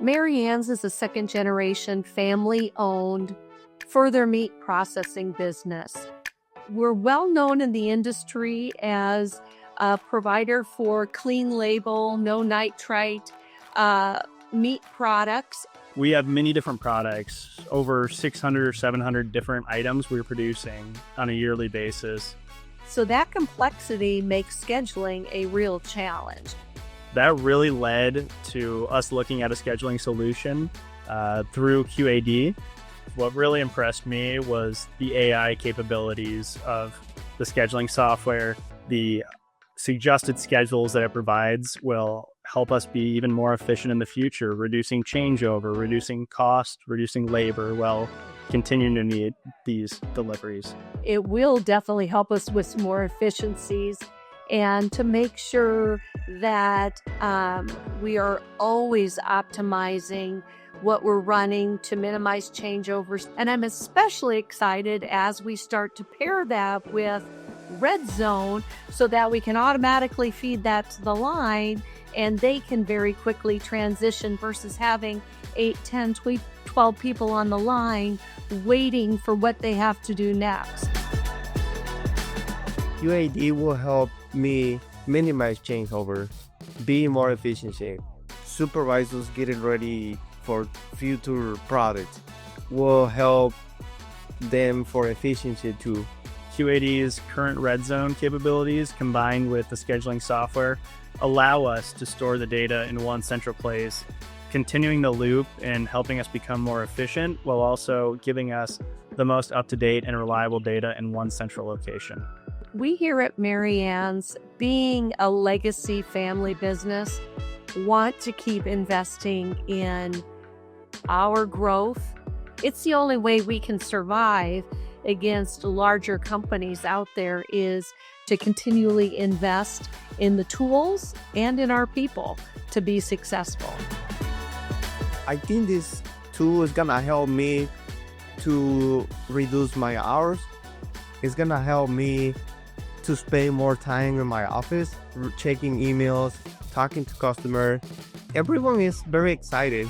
Mary Ann's is a second-generation, family-owned further meat processing business. We're well known in the industry as a provider for clean label, no nitrite meat products. We have many different products, over 600 or 700 different items we're producing on a yearly basis. So that complexity makes scheduling a real challenge. That really led to us looking at a scheduling solution through QAD. What really impressed me was the AI capabilities of the scheduling software. The suggested schedules that it provides will help us be even more efficient in the future, reducing changeover, reducing cost, reducing labor while continuing to need these deliveries. It will definitely help us with some more efficiencies and to make sure that we are always optimizing what we're running to minimize changeovers. And I'm especially excited as we start to pair that with Redzone so that we can automatically feed that to the line and they can very quickly transition versus having 8, 10, 12 people on the line waiting for what they have to do next. QAD will help me minimize changeover, be more efficient. Supervisors getting ready for future products will help them for efficiency too. QAD's current Redzone capabilities combined with the scheduling software allow us to store the data in one central place, continuing the loop and helping us become more efficient while also giving us the most up-to-date and reliable data in one central location. We here at Mary Ann's, being a legacy family business, want to keep investing in our growth. It's the only way we can survive against larger companies out there is to continually invest in the tools and in our people to be successful. I think this tool is gonna help me to reduce my hours. It's gonna help me to spend more time in my office, checking emails, talking to customers. Everyone is very excited.